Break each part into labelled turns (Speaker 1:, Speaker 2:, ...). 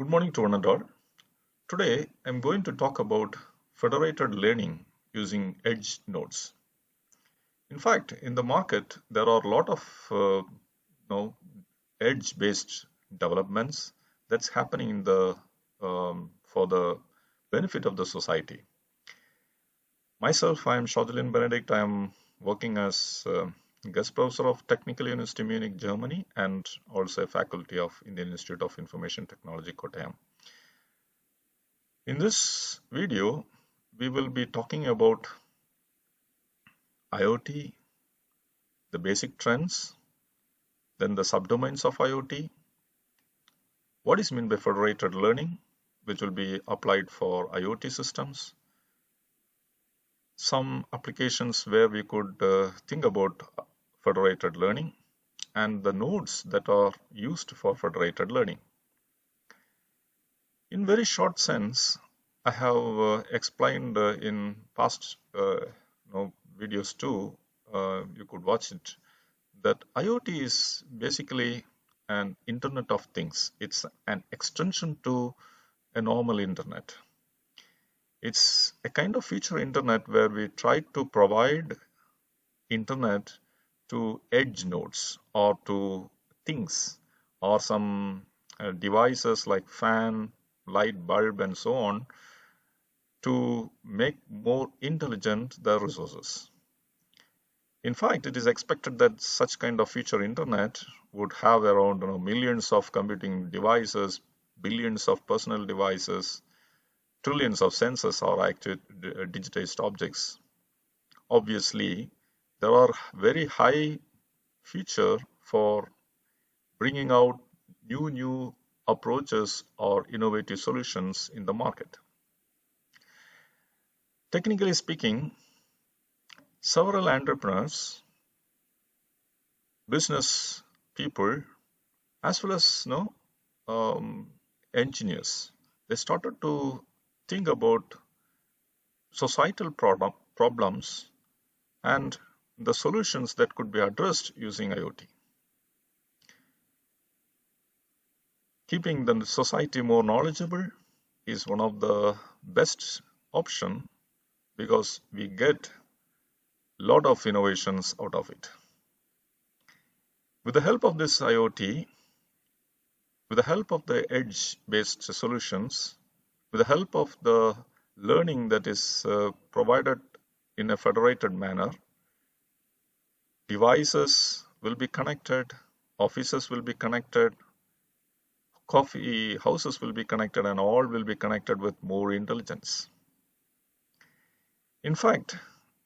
Speaker 1: Good morning to one and all. Today I'm going to talk about federated learning using edge nodes. In fact, in the market there are a lot of edge-based developments that's happening in the for the benefit of the society. Myself, I am Shajulin Benedict. I am working as guest professor of Technical University Munich, Germany, and also a faculty of Indian Institute of Information Technology, Kottayam. In this video, we will be talking about IoT, the basic trends, then the subdomains of IoT, what is meant by federated learning, which will be applied for IoT systems, some applications where we could think about federated learning, and the nodes that are used for federated learning. In very short sense, I have explained in past videos too, you could watch it, that IoT is basically an Internet of Things. It's an extension to a normal Internet. It's a kind of feature Internet where we try to provide Internet to edge nodes or to things or some devices like fan, light bulb and so on to make more intelligent the resources. In fact, it is expected that such kind of feature Internet would have around millions of computing devices, billions of personal devices, trillions of sensors or digitized objects. Obviously, there are very high feature for bringing out new approaches or innovative solutions in the market. Technically speaking, several entrepreneurs, business people, as well as engineers, they started to think about societal problems and the solutions that could be addressed using IoT. Keeping the society more knowledgeable is one of the best option because we get a lot of innovations out of it. With the help of this IoT, with the help of the edge-based solutions, with the help of the learning that is provided in a federated manner, devices will be connected, offices will be connected, coffee houses will be connected, and all will be connected with more intelligence. In fact,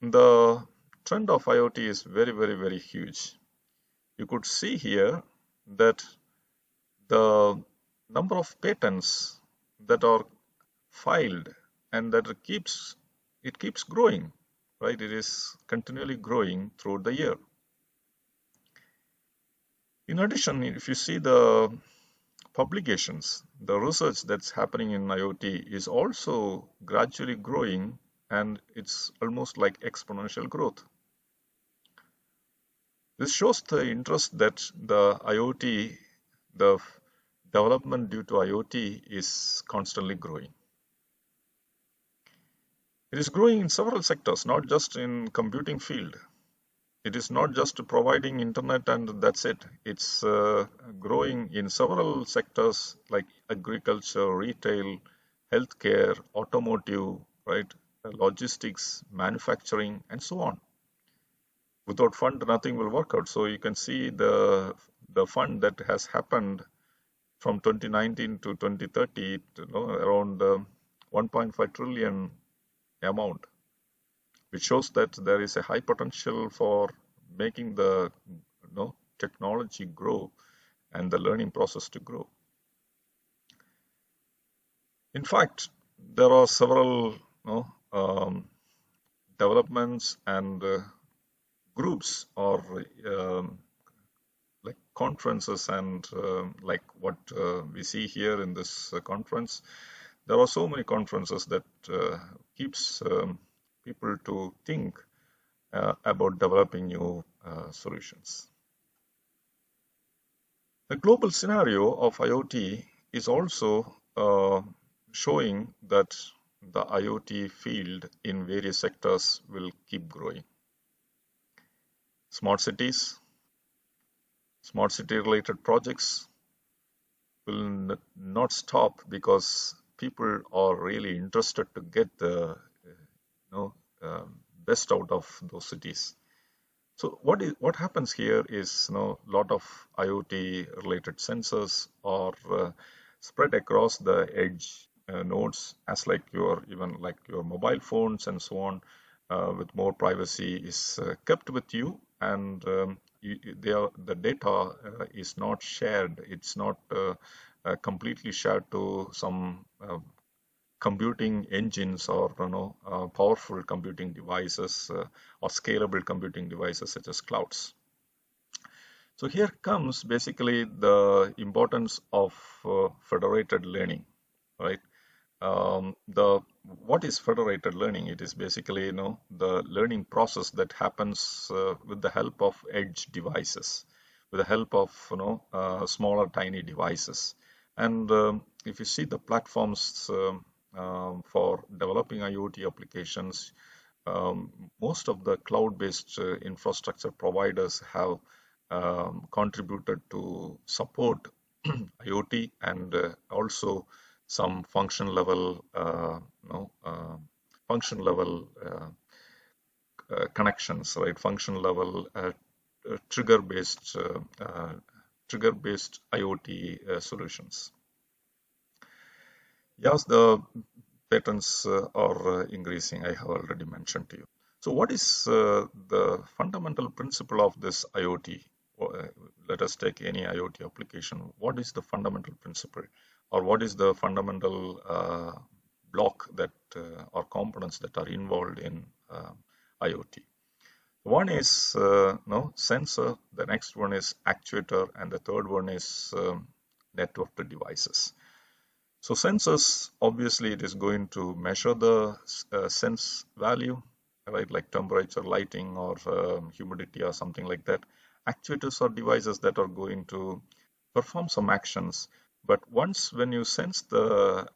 Speaker 1: the trend of IoT is very huge. You could see here that the number of patents that are filed and that it keeps growing, right? It is continually growing throughout the year. In addition, if you see the publications, the research that's happening in IoT is also gradually growing, and it's almost like exponential growth. This shows the interest that the IoT, the development due to IoT is constantly growing. It is growing in several sectors, not just in computing field. It is not just providing internet and that's it. It's growing in several sectors like agriculture, retail, healthcare, automotive, right? Logistics, manufacturing, and so on. Without fund, nothing will work out. So you can see the fund that has happened from 2019 to 2030, around 1.5 trillion amount, which shows that there is a high potential for making the technology grow and the learning process to grow. In fact, there are several developments and groups or like conferences and like what we see here in this conference. There are so many conferences that keeps people to think about developing new solutions. The global scenario of IoT is also showing that the IoT field in various sectors will keep growing. Smart cities, smart city related projects will not stop because people are really interested to get the best out of those cities. So what happens here is lot of IoT related sensors are spread across the edge nodes, as like your mobile phones and so on, with more privacy is kept with you, and the data is not shared. It's not completely shared to some computing engines or powerful computing devices or scalable computing devices such as clouds. So here comes basically the importance of federated learning, right? What is federated learning? It is basically the learning process that happens with the help of edge devices, with the help of smaller tiny devices. And if you see the platforms for developing IoT applications, most of the cloud-based infrastructure providers have contributed to support IoT and also some function level connections, right? Function level trigger-based IoT solutions. Yes, the patents are increasing. I have already mentioned to you. So what is the fundamental principle of this IoT? Let us take any IoT application. What is the fundamental principle, or what is the fundamental block that or components that are involved in IoT? One is sensor, the next one is actuator, and the third one is networked devices. So sensors, obviously it is going to measure the sense value, right, like temperature, lighting, or humidity or something like that. Actuators are devices that are going to perform some actions, but once when you sense the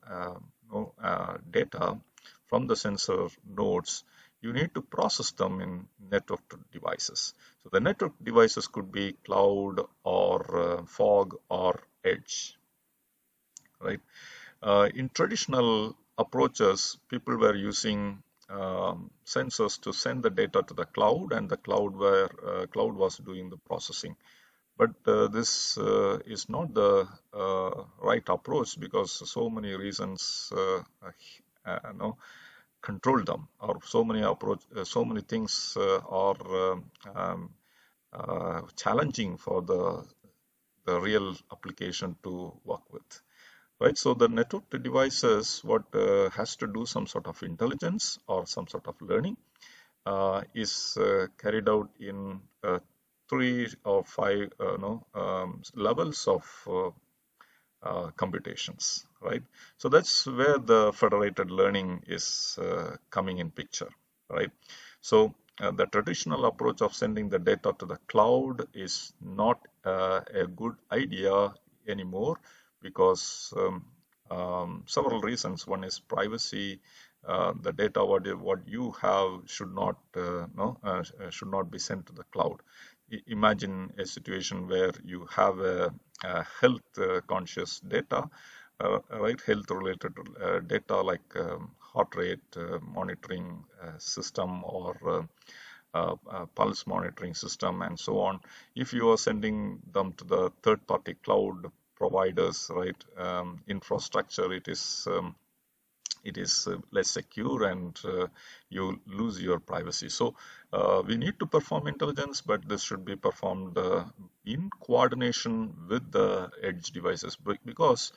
Speaker 1: data from the sensor nodes, you need to process them in networked devices. So the networked devices could be cloud or fog or edge, right? In traditional approaches, people were using sensors to send the data to the cloud, and the cloud was doing the processing. But this is not the right approach, because so many reasons control them, or so many things are challenging for the real application to work with. Right, so the networked devices, what has to do some sort of intelligence or some sort of learning, is carried out in 3 or 5 levels of computations, right? So that's where the federated learning is coming in picture, right? So the traditional approach of sending the data to the cloud is not a good idea anymore, because several reasons. One is privacy. The data what you have should not be sent to the cloud. Imagine a situation where you have a health conscious data, right? Health related data like heart rate monitoring system, or pulse monitoring system, and so on. If you are sending them to the third-party cloud providers, right, infrastructure, it is less secure, and you lose your privacy. So we need to perform intelligence, but this should be performed in coordination with the edge devices, because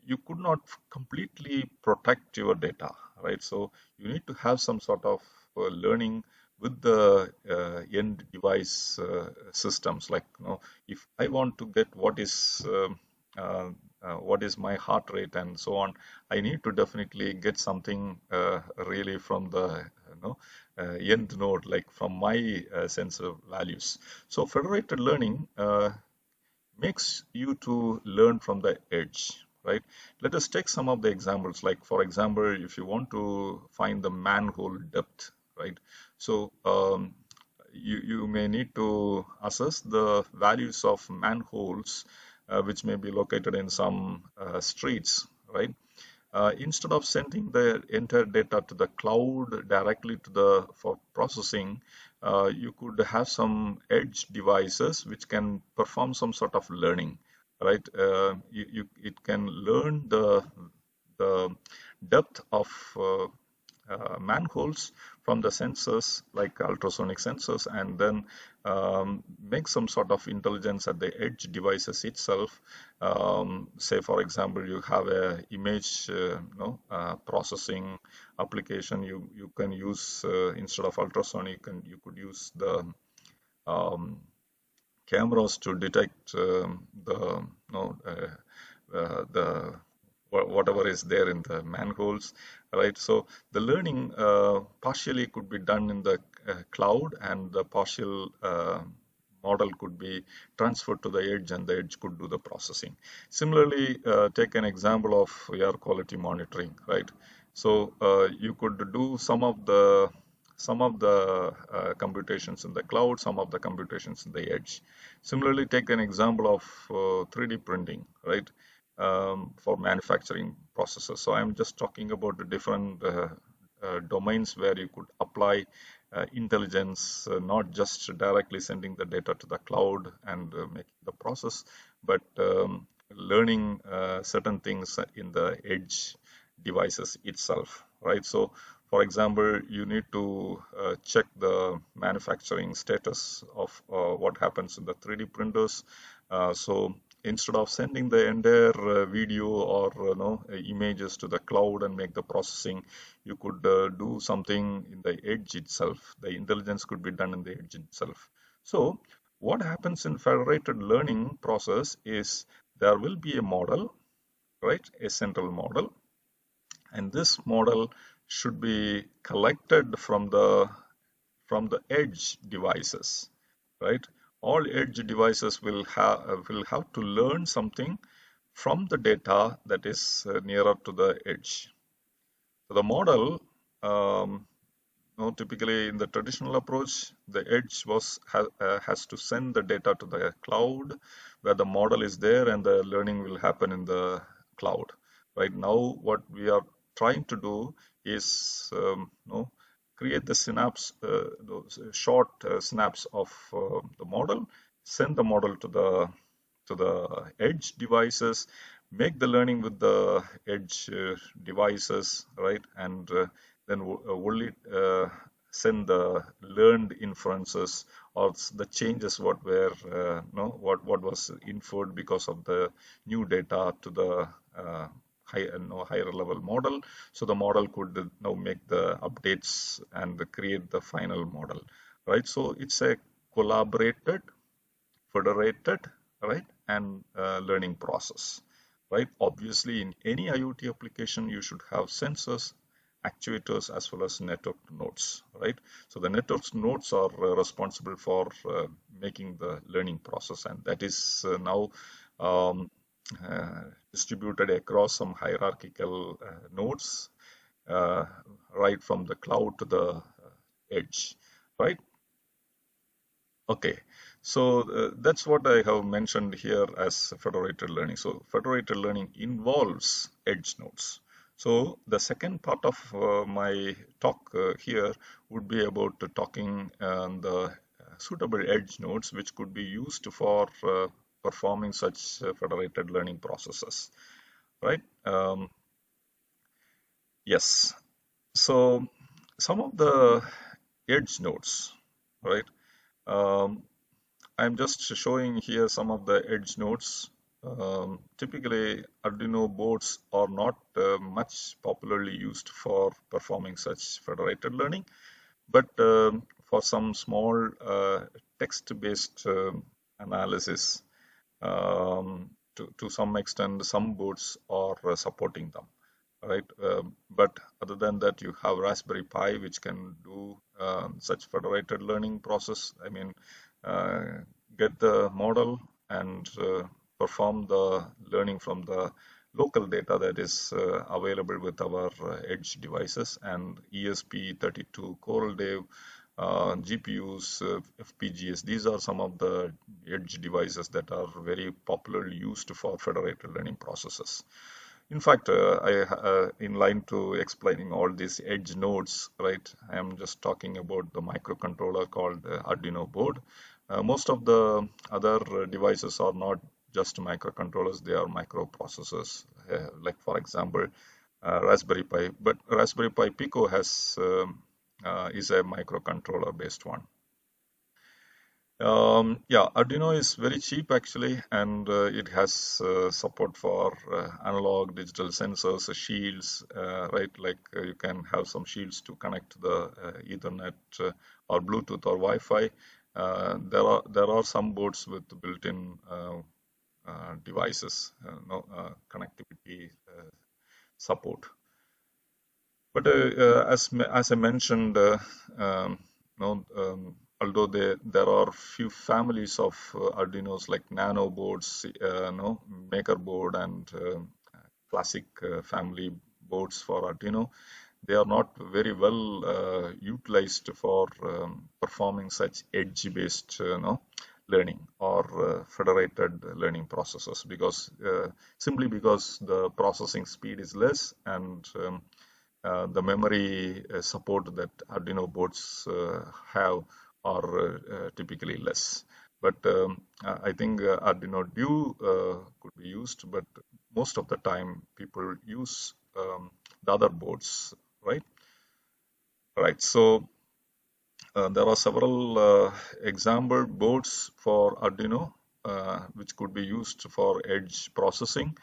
Speaker 1: you could not completely protect your data, right? So you need to have some sort of learning with the end device systems. Like, if I want to get what is my heart rate and so on, I need to definitely get something really from the end node, like from my sensor values. So federated learning makes you to learn from the edge, right? Let us take some of the examples. Like, for example, if you want to find the manhole depth, right? So you may need to assess the values of manholes which may be located in some streets, right? Instead of sending the entire data to the cloud directly to the for processing, you could have some edge devices which can perform some sort of learning, right? It can learn the depth of manholes from the sensors, like ultrasonic sensors, and then make some sort of intelligence at the edge devices itself. Say, for example, you have a image processing application. You can use instead of ultrasonic, and you could use the cameras to detect the whatever is there in the manholes, right? So the learning partially could be done in the cloud, and the partial model could be transferred to the edge, and the edge could do the processing. Similarly, take an example of air quality monitoring, right? So you could do some of the computations in the cloud, some of the computations in the edge. Similarly, take an example of 3D printing, right? For manufacturing processes. So I'm just talking about the different domains where you could apply intelligence, not just directly sending the data to the cloud and making the process, but learning certain things in the edge devices itself, right? So, for example, you need to check the manufacturing status of what happens in the 3D printers. So instead of sending the entire video or images to the cloud and make the processing, you could do something in the edge itself. The intelligence could be done in the edge itself. So what happens in federated learning process is there will be a model, right? A central model, and this model should be collected from the edge devices, right? All edge devices will have to learn something from the data that is nearer to the edge. So the model, typically in the traditional approach, the edge has to send the data to the cloud where the model is there, and the learning will happen in the cloud. Right now, what we are trying to do is create the synapse, those short snaps of the model, send the model to the edge devices, make the learning with the edge devices, right? And then only send the learned inferences or the changes what what was inferred because of the new data to the higher level model. So the model could now make the updates and create the final model, right? So it's a collaborated, federated, right, and learning process, right? Obviously, in any IoT application, you should have sensors, actuators, as well as network nodes, right? So the network nodes are responsible for making the learning process, and that is now distributed across some hierarchical nodes, right from the cloud to the edge, right? Okay, so that's what I have mentioned here as federated learning. So federated learning involves edge nodes. So the second part of my talk here would be about talking the suitable edge nodes which could be used for performing such federated learning processes, right? Yes. So some of the edge nodes, right? I'm just showing here some of the edge nodes. Typically, Arduino boards are not much popularly used for performing such federated learning, but for some small text-based analysis, to some extent, some boards are supporting them, right? But other than that, you have Raspberry Pi, which can do such federated learning process. I mean, get the model and perform the learning from the local data that is available with our edge devices, and ESP32, Coral Dave, GPUs, FPGAs. These are some of the edge devices that are very popularly used for federated learning processes. In fact, in line to explaining all these edge nodes, right, I am just talking about the microcontroller called Arduino board. Most of the other devices are not just microcontrollers, they are microprocessors. Like, for example, Raspberry Pi. But Raspberry Pi Pico is a microcontroller based one. Yeah, Arduino is very cheap actually, and it has support for analog, digital sensors, shields, right? Like you can have some shields to connect to the Ethernet or Bluetooth or Wi-Fi. There are some boards with built-in devices, connectivity support. But as I mentioned, although there are few families of Arduinos like Nano boards, Maker board, and classic family boards for Arduino, they are not very well utilized for performing such edge-based, learning or federated learning processes, because simply because the processing speed is less, and the memory support that Arduino boards have are typically less. But I think Arduino Duo could be used, but most of the time people use the other boards, right? Right. So there are several example boards for Arduino which could be used for edge processing.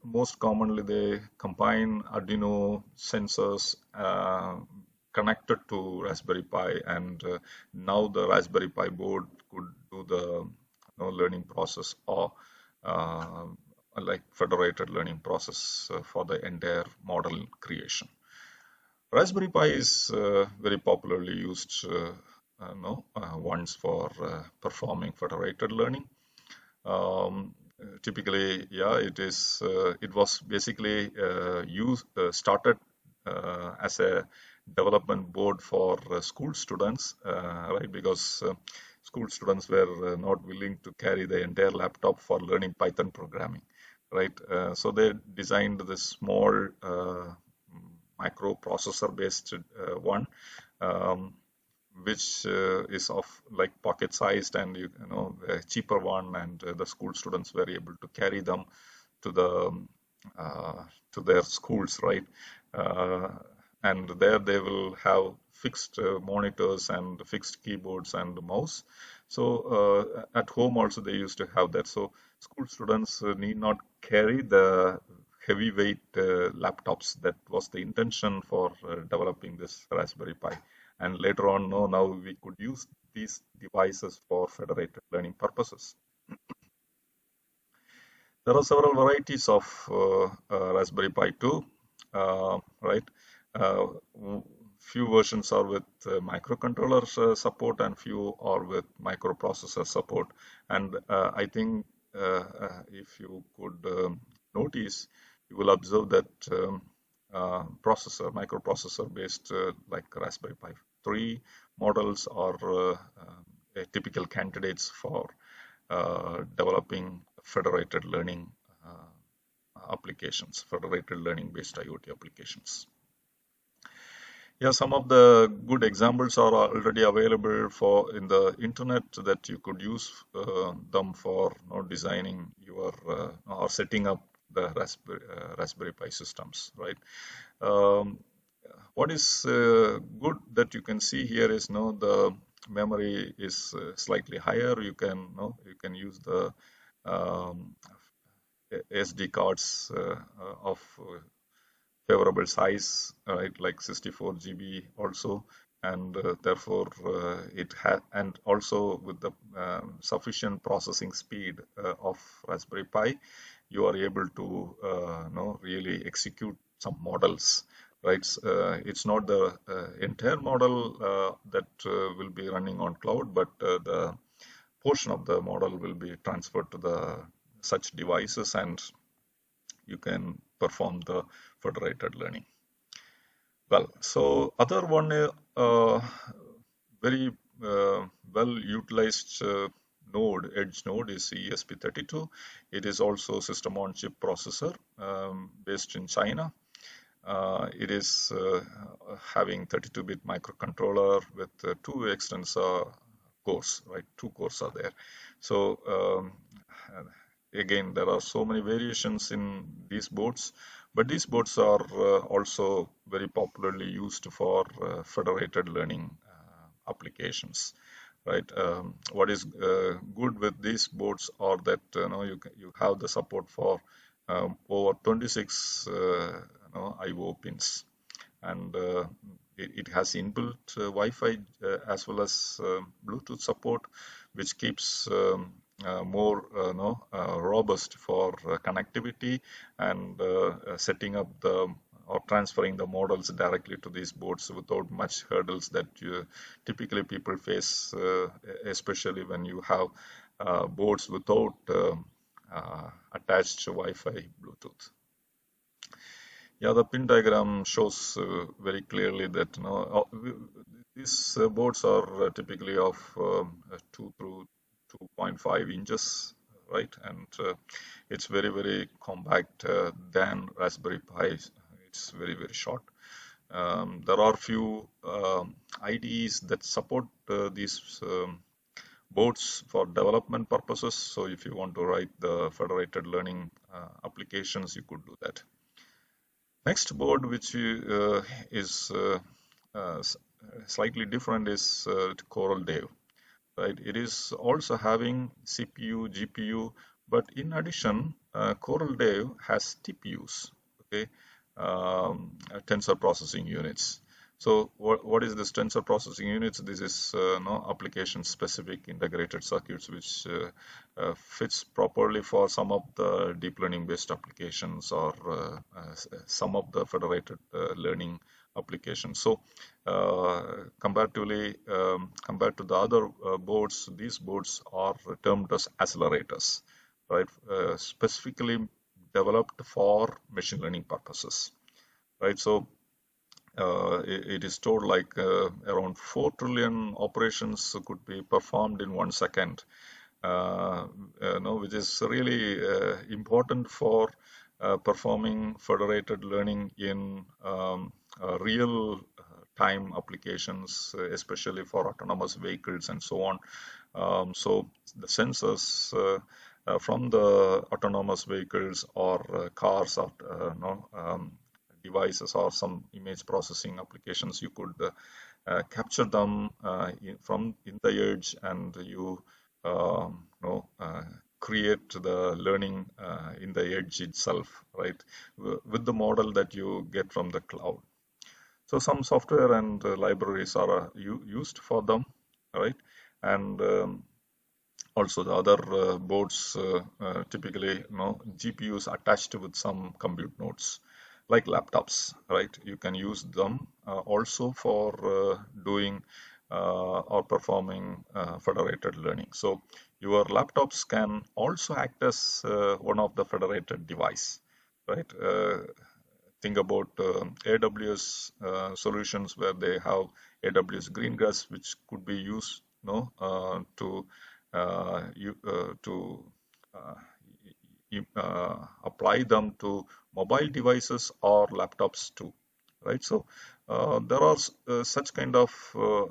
Speaker 1: Most commonly, they combine Arduino sensors connected to Raspberry Pi, and now the Raspberry Pi board could do the learning process, or like federated learning process for the entire model creation. Raspberry Pi is very popularly used once for performing federated learning. Typically, yeah, it was basically started as a development board for school students, right? Because school students were not willing to carry the entire laptop for learning Python programming, right? So they designed this small microprocessor-based one, which is of like pocket-sized, and a cheaper one, and the school students were able to carry them to their schools, right? And there they will have fixed monitors and fixed keyboards and mouse. So at home also they used to have that. So school students need not carry the heavyweight laptops. That was the intention for developing this Raspberry Pi. And later on, now we could use these devices for federated learning purposes. There are several varieties of Raspberry Pi 2, right? Few versions are with microcontroller support, and few are with microprocessor support. And I think if you could notice, you will observe that microprocessor based like Raspberry Pi 3 models are typical candidates for developing federated learning applications, federated learning based IoT applications. Yeah, some of the good examples are already available in the internet that you could use them for designing your or setting up the Raspberry Pi systems, right? What is good that you can see here is the memory is slightly higher. You can use the SD cards of favorable size, right, like 64 GB also, and therefore and also with the sufficient processing speed of Raspberry Pi, you are able to really execute some models, right? It's not the entire model that will be running on cloud, but the portion of the model will be transferred to such devices, and you can perform the federated learning. Well, so other one very well utilized node, edge node, is ESP32. It is also system on chip processor based in China. It is having 32-bit microcontroller with two extensor cores, right? Two cores are there. So again, there are so many variations in these boards, but these boards are also very popularly used for federated learning applications, right? What is good with these boards are that you have the support for over 26 I/O pins, and it has inbuilt Wi-Fi as well as Bluetooth support, which keeps more robust for connectivity and setting up or transferring the models directly to these boards without much hurdles that typically people face, especially when you have boards without attached Wi-Fi Bluetooth. Yeah, the pin diagram shows very clearly that these boards are typically of 2 through 2.5 inches, right? And it's very, very compact than Raspberry Pi. It's very, very short. There are few IDEs that support these boards for development purposes. So if you want to write the federated learning applications, you could do that. Next board, which is slightly different, is Coral Dave. Right? It is also having CPU, GPU, but in addition, Coral Dave has TPUs, okay, tensor processing units. So what is this tensor processing units? This is application-specific integrated circuits, which fits properly for some of the deep learning-based applications or some of the federated learning applications. So comparatively, compared to the other boards, these boards are termed as accelerators, right? Specifically developed for machine learning purposes, right? So it is told like around 4 trillion operations could be performed in 1 second, which is really important for performing federated learning in real time applications, especially for autonomous vehicles and so on. So the sensors from the autonomous vehicles or cars or devices or some image processing applications, you could capture them from the edge, and you create the learning in the edge itself, right, with the model that you get from the cloud. So some software and libraries are used for them, right? And also the other boards typically GPUs attached with some compute nodes, like laptops, right? You can use them also for doing or performing federated learning. So your laptops can also act as one of the federated device, right? Think about AWS solutions where they have AWS Greengrass, which could be used to apply them to mobile devices or laptops too, right? So there are such kind of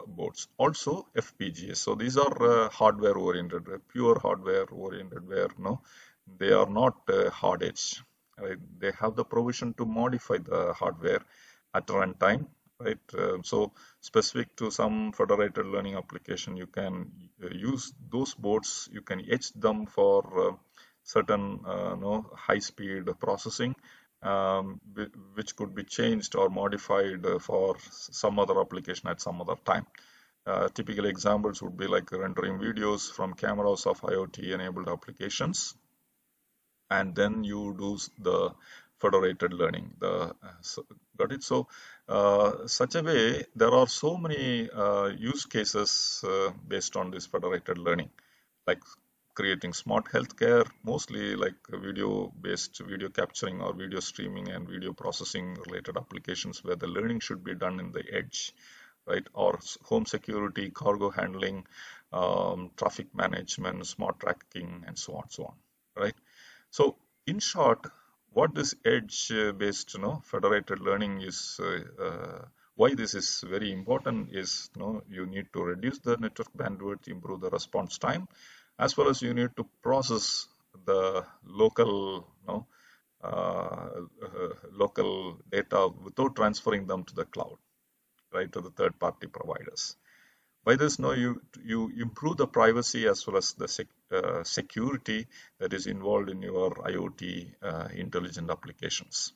Speaker 1: boards. Also FPGAs. So these are hardware oriented, pure hardware oriented, where they are not hard edge. Right? They have the provision to modify the hardware at runtime, right? So specific to some federated learning application, you can use those boards. You can etch them for certain high-speed processing, which could be changed or modified for some other application at some other time. Typical examples would be like rendering videos from cameras of IoT-enabled applications, and then you do the federated learning. Got it? So such a way, there are so many use cases based on this federated learning, like creating smart healthcare, mostly like video-based video capturing or video streaming and video processing related applications where the learning should be done in the edge, right? Or home security, cargo handling, traffic management, smart tracking, and so on, so on, right? So in short, what this edge-based, federated learning is, why this is very important is, you need to reduce the network bandwidth, improve the response time, as well as you need to process the local data without transferring them to the cloud, right, to the third-party providers. By this, you improve the privacy as well as the security that is involved in your IoT intelligent applications.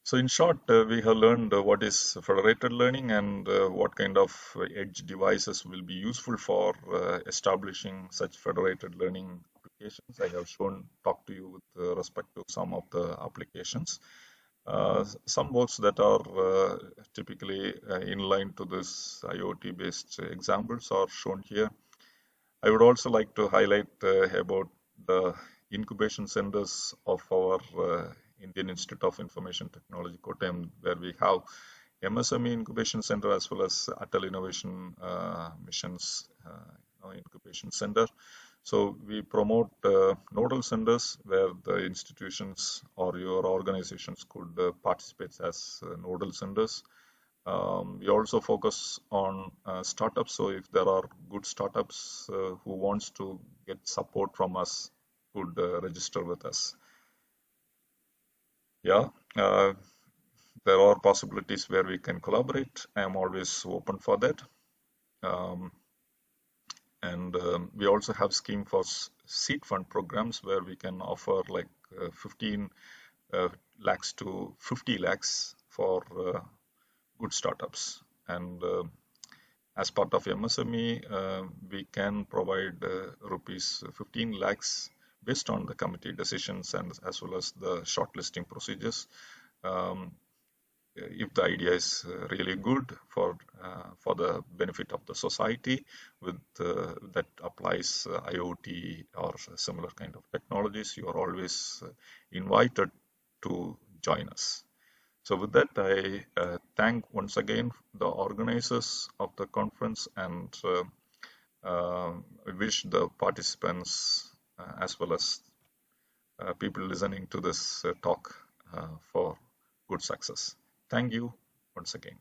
Speaker 1: So in short, we have learned what is federated learning and what kind of edge devices will be useful for establishing such federated learning applications. I have talked to you with respect to some of the applications. Some boards that are typically in line to this IoT-based examples are shown here. I would also like to highlight about the incubation centers of our Indian Institute of Information Technology, Kottayam, where we have MSME Incubation Center as well as Atal Innovation Missions Incubation Center. So we promote nodal centers where the institutions or your organizations could participate as nodal centers. We also focus on startups. So if there are good startups who wants to get support from us, could register with us. Yeah, there are possibilities where we can collaborate. I am always open for that. And we also have scheme for seed fund programs where we can offer like 15 lakhs to 50 lakhs for good startups. And as part of MSME, we can provide rupees 15 lakhs based on the committee decisions and as well as the shortlisting procedures. If the idea is really good for the benefit of the society with that applies IoT or similar kind of technologies, you are always invited to join us. So with that, I thank once again the organizers of the conference and wish the participants as well as people listening to this talk for good success. Thank you once again.